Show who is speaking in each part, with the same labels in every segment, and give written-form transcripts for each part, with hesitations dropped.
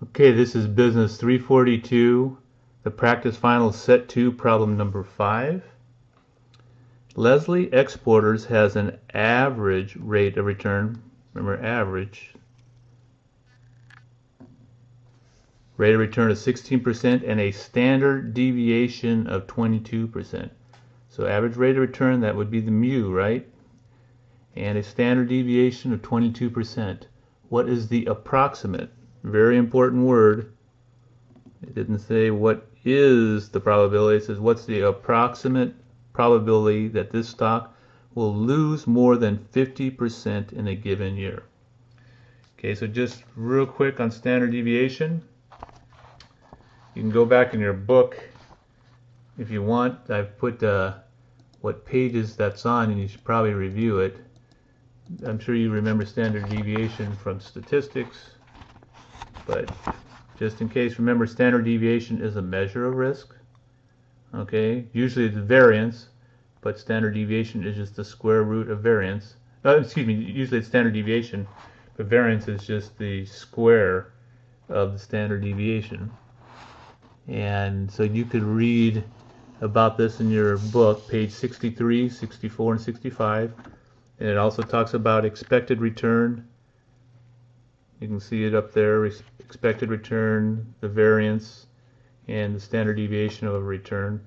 Speaker 1: Okay, this is Business 342, the practice final set 2, problem number 5. Leslie Exporters has an average rate of return, remember average, rate of return of 16% and a standard deviation of 22%. So average rate of return, that would be the mu, right? And a standard deviation of 22%. What is the approximate? Very important word. It didn't say what is the probability. It says what's the approximate probability that this stock will lose more than 50% in a given year. Okay, so just real quick on standard deviation. You can go back in your book if you want. I've put what pages that's on, and you should probably review it. I'm sure you remember standard deviation from statistics. But just in case, remember standard deviation is a measure of risk. Okay, usually it's variance, but standard deviation is just the square root of variance. Usually it's standard deviation, but variance is just the square of the standard deviation. And so you could read about this in your book, page 63, 64, and 65. And it also talks about expected return. You can see it up there, expected return, the variance, and the standard deviation of a return.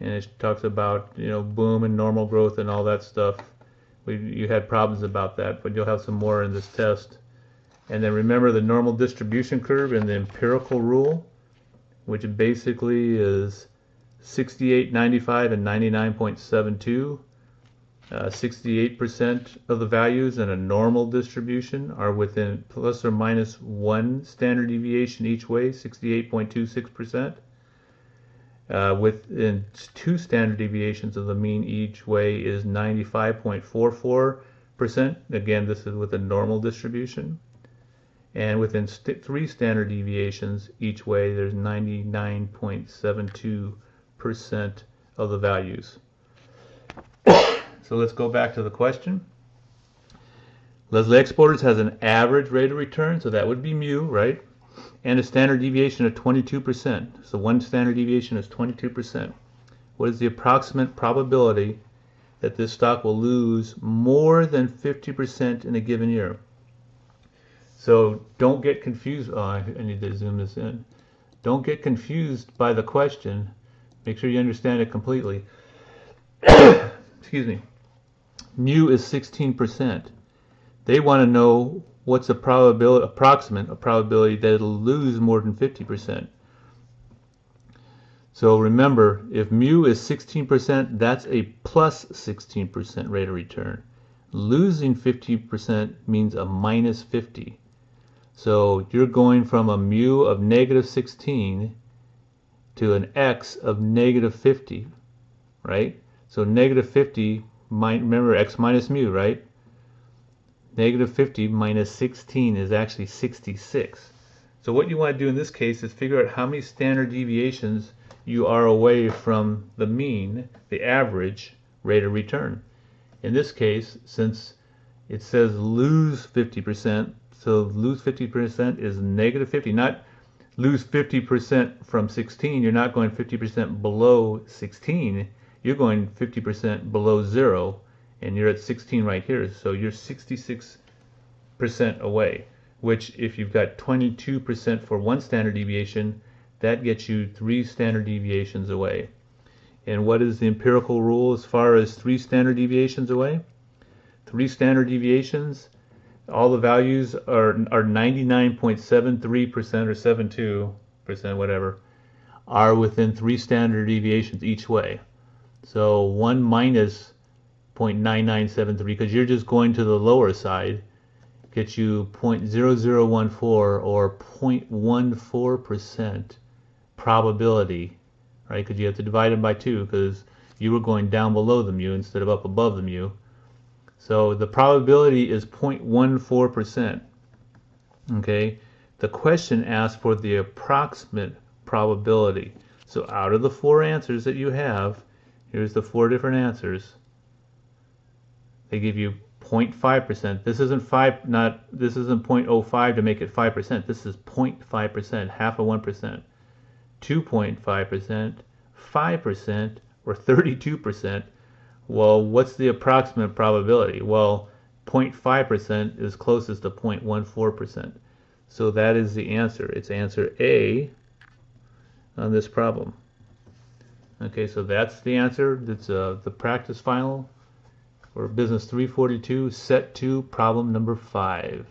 Speaker 1: And it talks about, boom and normal growth and all that stuff. You had problems about that, but you'll have some more in this test. And then remember the normal distribution curve and the empirical rule, which basically is 68, 95, and 99.72. 68% of the values in a normal distribution are within plus or minus 1 standard deviation each way, 68.26%. Within 2 standard deviations of the mean each way is 95.44%. Again, this is with a normal distribution. And within 3 standard deviations each way, there's 99.72% of the values. So let's go back to the question. Leslie Exporters has an average rate of return, so that would be mu, right? And a standard deviation of 22%. So one standard deviation is 22%. What is the approximate probability that this stock will lose more than 50% in a given year? So don't get confused. Oh, I need to zoom this in. Don't get confused by the question. Make sure you understand it completely. Excuse me. Mu is 16%. They want to know what's a probability, approximate probability that it'll lose more than 50%. So remember, if mu is 16%, that's a plus 16% rate of return. Losing 50% means a minus 50. So you're going from a mu of negative 16 to an x of negative 50, right? So negative 50, remember x minus mu, right? Negative 50 minus 16 is actually 66. So what you want to do in this case is figure out how many standard deviations you are away from the mean, the average rate of return. In this case, since it says lose 50%, so lose 50% is negative 50, not lose 50% from 16. You're not going 50% below 16. You're going 50% below 0, and you're at 16 right here. So you're 66% away, which if you've got 22% for one standard deviation, that gets you 3 standard deviations away. And what is the empirical rule as far as 3 standard deviations away? 3 standard deviations, all the values are 99.73% or 72%, whatever, are within 3 standard deviations each way. So 1 minus 0.9973, because you're just going to the lower side, gets you 0.0014 or 0.14% probability, right? Because you have to divide it by 2 because you were going down below the mu instead of up above the mu. So the probability is 0.14%. Okay? The question asks for the approximate probability. So out of the 4 answers that you have, here's the 4 different answers. They give you 0.5%. This isn't 0.05 to make it 5%. This is 0.5%, half of 1%. 2.5%, 5%, or 32%. Well, what's the approximate probability? Well, 0.5% is closest to 0.14%. So that is the answer. It's answer A on this problem. Okay, so that's the answer. That's the practice final for Business 342, Set 2, problem number 5.